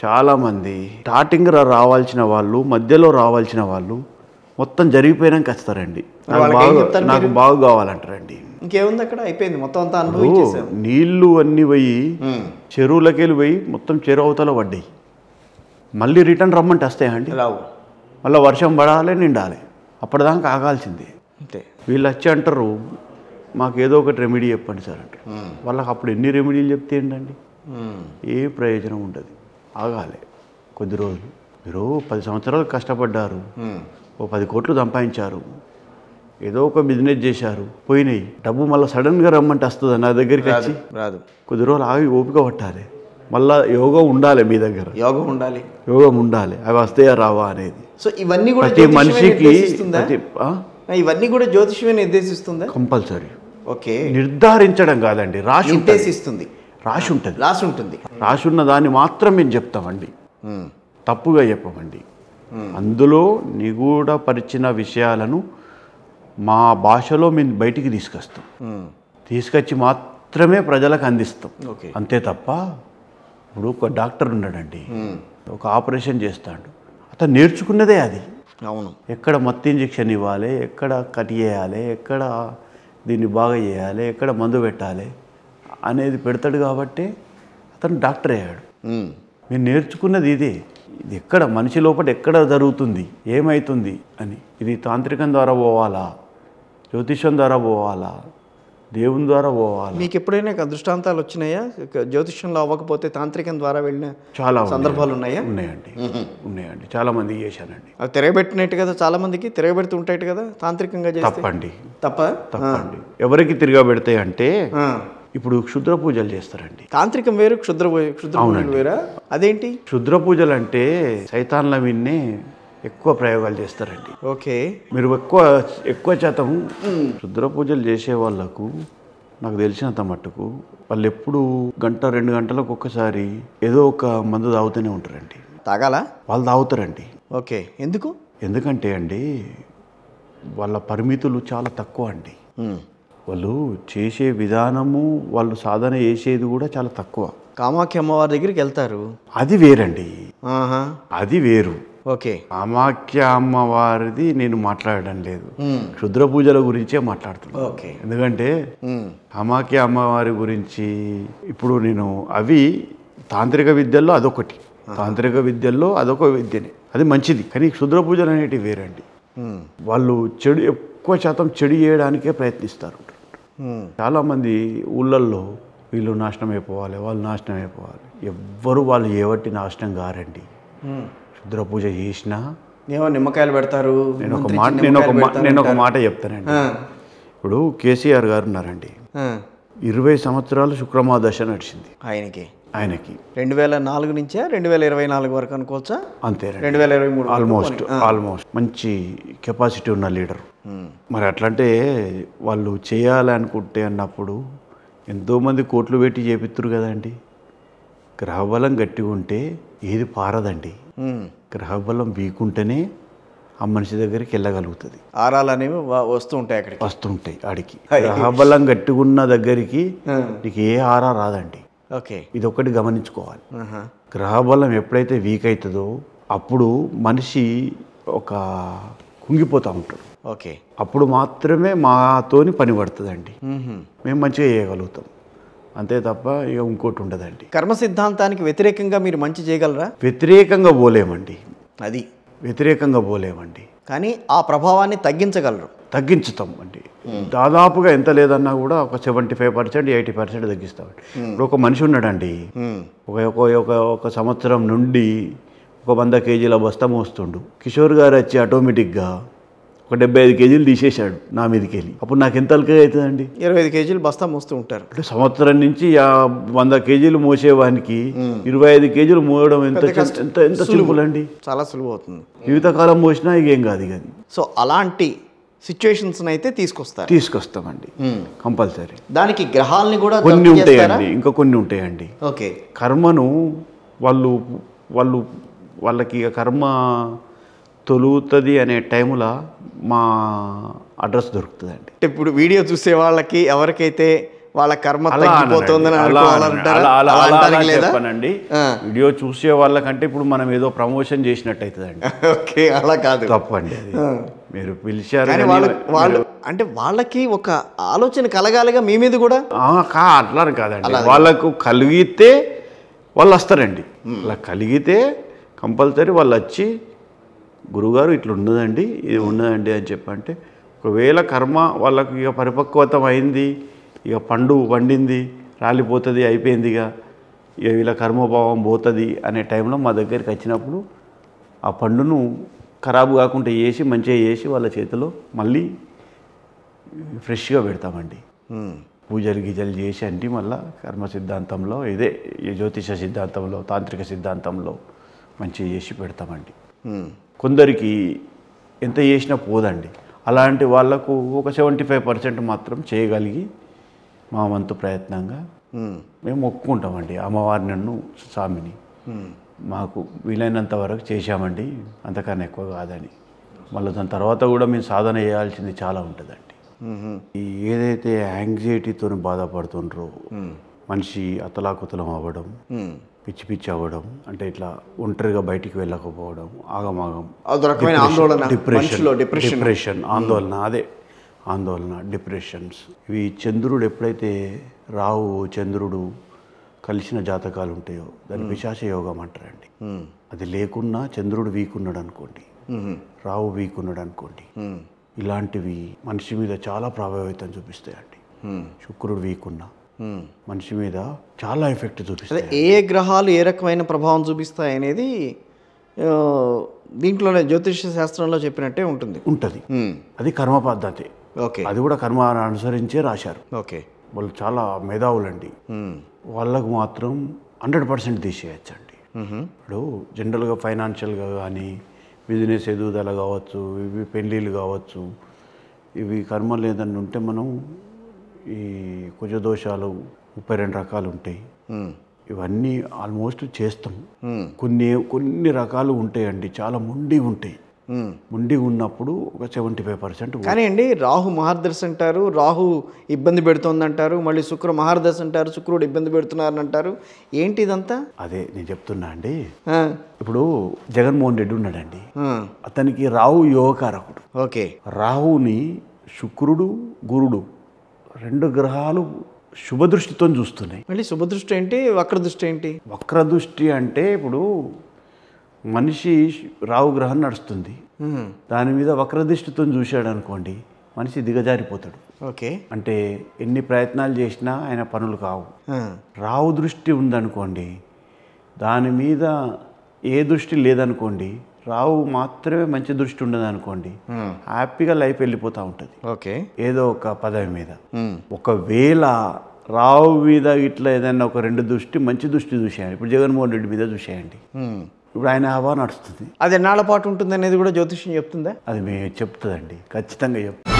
చాలామంది స్టార్టింగ్ రావాల్సిన వాళ్ళు, మధ్యలో రావాల్సిన వాళ్ళు మొత్తం జరిగిపోయినాక వస్తారండి. నాకు బాగా కావాలంటారండి. ఇంకేముంది అక్కడ, అయిపోయింది మొత్తం అంతా అనుభవించేసారు. నీళ్లు అన్నీ పోయి చెరువులకి వెళ్ళి పోయి మొత్తం చెరువు అవతల పడ్డాయి. మళ్ళీ రిటర్న్ రమ్మంటే వస్తాయండి? రావు. మళ్ళీ వర్షం పడాలి, నిండాలి, అప్పటిదాకా ఆగాల్సిందే. అంతే. వీళ్ళు వచ్చి అంటారు మాకు ఏదో ఒకటి రెమెడీ చెప్పండి సార్ అంటారు. వాళ్ళకి అప్పుడు ఎన్ని రెమెడీలు చెప్తే ఏంటండి, ఏ ప్రయోజనం ఉండదు. ఆగాలి కొద్ది రోజులు. మీరు 10 సంవత్సరాలు కష్టపడ్డారు, ఓ 10 కోట్లు సంపాదించారు, ఏదో ఒక బిజినెస్ చేశారు, పోయినాయి. డబ్బు మళ్ళీ సడన్గా రమ్మంటే వస్తుందా నా దగ్గరికి వచ్చి? రాదు. కొద్ది రోజులు ఆగి ఓపిక పట్టాలి. మళ్ళీ యోగం ఉండాలి మీ దగ్గర, యోగం ఉండాలి. అవి వస్తాయా రావా అనేది. సో ఇవన్నీ కూడా ప్రతి మనిషికి ఇవన్నీ కూడా జ్యోతిష్యమే నిర్దేశిస్తుందా? కంపల్సరీ. ఓకే. నిర్ధారించడం కాదండి, రాసి నిర్దేశిస్తుంది. రాసి ఉంటుంది. రాసి ఉన్న దాన్ని మాత్రం మేము చెప్తామండి, తప్పుగా చెప్పమండి. అందులో నిగూఢపరిచిన విషయాలను మా భాషలో మేము బయటికి తీసుకొచ్చి మాత్రమే ప్రజలకు అందిస్తాం. అంతే తప్ప ఇప్పుడు ఒక డాక్టర్ ఉన్నాడండి, ఒక ఆపరేషన్ చేస్తాడు, అతను నేర్చుకున్నదే అది. అవును. ఎక్కడ మత్తు ఇంజెక్షన్ ఇవ్వాలి, ఎక్కడ కట్ చేయాలి, ఎక్కడ దీన్ని బాగా చేయాలి, ఎక్కడ మందు పెట్టాలి అనేది పెడతాడు. కాబట్టి అతను డాక్టర్ అయ్యాడు. మీరు నేర్చుకున్నది ఇదే. ఇది ఎక్కడ మనిషి లోపల ఎక్కడ జరుగుతుంది, ఏమవుతుంది అని. ఇది తాంత్రికం ద్వారా పోవాలా, జ్యోతిషం ద్వారా పోవాలా, దేవుని ద్వారా పోవాలా? మీకు ఎప్పుడైనా దృష్టాంతాలు వచ్చినాయా? జ్యోతిష్యంలో అవ్వకపోతే తాంత్రికం ద్వారా వెళ్ళిన చాలా సందర్భాలు ఉన్నాయా? ఉన్నాయండి. చాలా మందికి చేశానండి. అది తిరగబెట్టినట్టు కదా, చాలా మందికి తిరగబెడుతూ ఉంటాయి కదా తాంత్రికంగా. తప్పండి. తప్పండి. ఎవరికి తిరగబెడతాయి అంటే, ఇప్పుడు క్షుద్ర పూజలు చేస్తారండి. తాంత్రికం వేరు, క్షుద్ర పూజలు వేరా? అదేంటి? క్షుద్ర పూజలు అంటే సైతాన్ల మీదనే ఎక్కువ ప్రయోగాలు చేస్తారండి. ఓకే. మీరు ఎక్కువ శాతం క్షుద్ర పూజలు చేసే వాళ్ళకు నాకు తెలిసినంత మట్టుకు వాళ్ళు ఎప్పుడు 1-2 గంటలకు ఒక్కసారి ఏదో ఒక మందు తాగుతూనే ఉంటారండి. తాగాలా? వాళ్ళు తాగుతారండి. ఓకే. ఎందుకంటే అండి వాళ్ళ పరిమితులు చాలా తక్కువ అండి. వాళ్ళు చేసే విధానము, వాళ్ళు సాధన చేసేది కూడా చాలా తక్కువ. కామాఖ్య అమ్మవారి దగ్గరికి వెళ్తారు, అది వేరండి. అది వేరు. ఓకే. కామాఖ్య అమ్మవారిది నేను మాట్లాడడం లేదు, క్షుద్ర పూజల గురించే మాట్లాడుతున్నాను. ఓకే. ఎందుకంటే కామాఖ్య అమ్మవారి గురించి ఇప్పుడు నేను అవి తాంత్రిక విద్యల్లో అదొకటి, తాంత్రిక విద్యల్లో అదొక విద్యనే, అది మంచిది. కానీ క్షుద్ర పూజలు అనేటివి వేరండి. వాళ్ళు ఎక్కువ శాతం చెడు చేయడానికే ప్రయత్నిస్తారు. చాలామంది ఊళ్ళల్లో వీళ్ళు నాశనం అయిపోవాలి, వాళ్ళు నాశనం అయిపోవాలి. ఎవ్వరు వాళ్ళు ఏవట్టి నాశనం కారండి. క్షుద్ర పూజ చేసినా ఏమో నిమ్మకాయలు పెడతారు. నేను ఒక మాట చెప్తానండి. ఇప్పుడు కేసీఆర్ గారు ఉన్నారండి, 20 సంవత్సరాలు శుక్రమా దశ నడిచింది ఆయనకి 2004 నుంచే 2024 వరకు అనుకోవచ్చా? అంతే. 2023 ఆల్మోస్ట్ మంచి కెపాసిటీ ఉన్న లీడర్. మరి అట్లంటే వాళ్ళు చేయాలనుకుంటే అన్నప్పుడు ఎంతోమంది కోట్లు పెట్టి చేపిస్తారు కదండి. గ్రహబలం గట్టిగా ఉంటే ఏది పారదండి. గ్రహబలం వీకుంటేనే ఆ మనిషి దగ్గరికి వెళ్ళగలుగుతుంది. ఆరాలు అనేవి వస్తుంటాయి ఆడికి. గ్రహబలం గట్టిగా ఉన్న దగ్గరికి నీకు ఏ ఆరా రాదండి. ఓకే. ఇది ఒకటి గమనించుకోవాలి. గ్రహబలం ఎప్పుడైతే వీక్ అవుతుందో అప్పుడు మనిషి ఒక కుంగిపోతూ ఉంటాడు. ఓకే. అప్పుడు మాత్రమే మాతోని పని పడుతుందండి, మేము మంచిగా చేయగలుగుతాం. అంతే తప్ప ఇక ఇంకోటి ఉండదండి. కర్మ సిద్ధాంతానికి వ్యతిరేకంగా మీరు మంచి చేయగలరా? వ్యతిరేకంగా పోలేమండి. అది వ్యతిరేకంగా పోలేమండి, కానీ ఆ ప్రభావాన్ని తగ్గించుతాం అండి. దాదాపుగా ఎంత లేదన్నా కూడా ఒక 75%, 80% తగ్గిస్తామండి. ఇప్పుడు ఒక మనిషి ఉన్నాడండి, ఒక సంవత్సరం నుండి ఒక 100 కేజీల బస్తా మోస్తుండు. కిషోర్ గారు వచ్చి ఆటోమేటిక్గా ఒక 75 కేజీలు తీసేశాడు నా మీదకి వెళ్ళి. అప్పుడు నాకు ఎంత అలకగా అవుతుందండి? 25 కేజీలు బస్తా మోస్తూ ఉంటారు. అంటే సంవత్సరం నుంచి 100 కేజీలు మోసేవానికి 25 కేజీలు మోయడం ఎంత సింపుల్ అండి. చాలా సులువు అవుతుంది. జీవితకాలం మోసినా ఇక ఏం కాదు. ఇక సో అలాంటి సిచ్యువేషన్స్ అయితే తీసుకొస్తామండి కంపల్సరీ. దానికి గ్రహాలని కూడా కొన్ని ఉంటాయండి, ఇంకా కొన్ని ఉంటాయండి. ఓకే. కర్మను వాళ్ళకి ఇక కర్మ తొలుగుతుంది అనే టైంలో మా అడ్రస్ దొరుకుతుందండి. ఇప్పుడు వీడియో చూసే వాళ్ళకి ఎవరికైతే వాళ్ళ కర్మ అలా తగ్గిపోతుందని అలా అనుకోవాలంటారా? అలా అలా అలా అలా అనడానికి లేదా? చెప్పానండి. వీడియో చూసే వాళ్ళకంటే ఇప్పుడు మనం ఏదో ప్రమోషన్ చేసినట్టు అవుతుందండి. ఓకే, అలా కాదు, తప్పండి అది. మీరు పిలిచారు కానీ వాళ్ళు అంటే వాళ్ళకి ఒక ఆలోచన కలగాలిగా మీ మీద కూడా. అట్లా కాదండి, వాళ్ళకు కలిగితే వాళ్ళు వస్తారండి. అలా కలిగితే కంపల్సరీ వాళ్ళు వచ్చి గురుగారు ఇట్లా ఉన్నదండి, ఇది ఉన్నదండి అని చెప్పంటే, ఒకవేళ కర్మ వాళ్ళకు ఇక పరిపక్వతం అయింది, ఇక పండు పండింది, రాలిపోతుంది, అయిపోయింది, ఇక వీళ్ళ కర్మభావం పోతుంది అనే టైంలో మా దగ్గరికి వచ్చినప్పుడు ఆ పండును ఖరాబు కాకుండా చేసి మంచిగా చేసి వాళ్ళ చేతిలో మళ్ళీ ఫ్రెష్గా పెడతామండి. పూజలు గీజలు చేసి అంటే మళ్ళీ కర్మ సిద్ధాంతంలో ఇదే ఈ జ్యోతిష సిద్ధాంతంలో తాంత్రిక సిద్ధాంతంలో మంచిగా చేసి పెడతామండి. కొందరికి ఎంత చేసినా పోదండి. అలాంటి వాళ్ళకు ఒక 75% మాత్రం చేయగలిగి మా వంతు ప్రయత్నంగా మేము మొక్కుకుంటామండి. అమ్మవారిని నన్ను స్వామిని మాకు వీలైనంత వరకు చేశామండి, అంతకన్నా ఎక్కువ కాదని. మళ్ళీ దాని తర్వాత కూడా మేము సాధన చేయాల్సింది చాలా ఉంటుందండి. ఈ ఏదైతే యాంగ్జైటీతో బాధపడుతుండ్రో, మనిషి అతలాకుతలం అవ్వడం, పిచ్చి పిచ్చి అవ్వడం, అంటే ఇట్లా ఒంటరిగా బయటికి వెళ్ళకపోవడం, ఆగమాగం, డిప్రెషన్, ఆందోళన, అదే ఆందోళన, డిప్రెషన్స్, ఇవి చంద్రుడు ఎప్పుడైతే రాహు చంద్రుడు కలిసిన జాతకాలు ఉంటాయో దాన్ని పిశాచ యోగం అంటారండి. అది లేకున్నా చంద్రుడు వీక్ ఉన్నాడు అనుకోండి, రాహు వీక్ ఉన్నాడు అనుకోండి, ఇలాంటివి మనిషి మీద చాలా ప్రభావితం చూపిస్తాయండి. శుక్రుడు వీక్ ఉన్నా మనిషి మీద చాలా ఎఫెక్ట్ చూపిస్తాయి. ఏ గ్రహాలు ఏ రకమైన ప్రభావం చూపిస్తాయి అనేది దీంట్లోనే జ్యోతిష శాస్త్రంలో చెప్పినట్టే ఉంటుంది. అది కర్మ పద్ధతి. ఓకే, అది కూడా కర్మ అనుసరించే రాశారు. ఓకే, వాళ్ళు చాలా మేధావులండి. వాళ్ళకు మాత్రం 100% తీసేయచ్చండి. ఇప్పుడు జనరల్గా ఫైనాన్షియల్గా కానీ బిజినెస్ ఎదుగుదల కావచ్చు, ఇవి పెళ్ళిళ్ళు కావచ్చు, ఇవి కర్మ లేదని ఉంటే మనం ఈ కుజదోషాలు 32 రకాలు ఉంటాయి. ఇవన్నీ ఆల్మోస్ట్ చేస్తాం. కొన్ని రకాలు ఉంటాయండి, చాలా మొండి ఉంటాయి. మొండి ఉన్నప్పుడు ఒక 75%. కానీ అండి రాహు మహర్దశ అంటారు, రాహు ఇబ్బంది పెడుతుంది అంటారు, మళ్ళీ శుక్ర మహర్దశ అంటారు, శుక్రుడు ఇబ్బంది పెడుతున్నారని అంటారు. ఏంటి ఇదంతా? అదే నేను చెప్తున్నా అండి. ఇప్పుడు జగన్మోహన్ రెడ్డి ఉన్నాడండి, అతనికి రాహు యోగకారకుడు. ఓకే, రాహుని శుక్రుడు గురుడు 2 గ్రహాలు శుభదృష్టితో చూస్తున్నాయి. మళ్ళీ శుభదృష్టి ఏంటి, వక్రదృష్టి ఏంటి? వక్రదృష్టి అంటే ఇప్పుడు మనిషి రాహు గ్రహం నడుస్తుంది, దాని మీద వక్రదృష్టితో చూశాడు అనుకోండి, మనిషి దిగజారిపోతాడు. ఓకే, అంటే ఎన్ని ప్రయత్నాలు చేసినా ఆయన పనులు కావు. రాహు దృష్టి ఉందనుకోండి, దాని మీద ఏ దృష్టి లేదనుకోండి, రాహు మాత్రమే మంచి దృష్టి ఉండదు అనుకోండి, హ్యాపీగా లైఫ్ వెళ్ళిపోతూ ఉంటుంది. ఓకే, ఏదో ఒక పదవి మీద. ఒకవేళ రాహు మీద ఇట్లా ఏదైనా ఒక 2 దృష్టి మంచి దృష్టి చూసేయండి, ఇప్పుడు జగన్మోహన్ రెడ్డి మీద చూసేయండి, ఇప్పుడు ఆయన హవా నడుస్తుంది. అది ఎన్నాళ్ళ పాటు ఉంటుంది అనేది కూడా జ్యోతిష్యం చెప్తుందా? అది మేము చెప్తుందండి, ఖచ్చితంగా చెప్తుంది.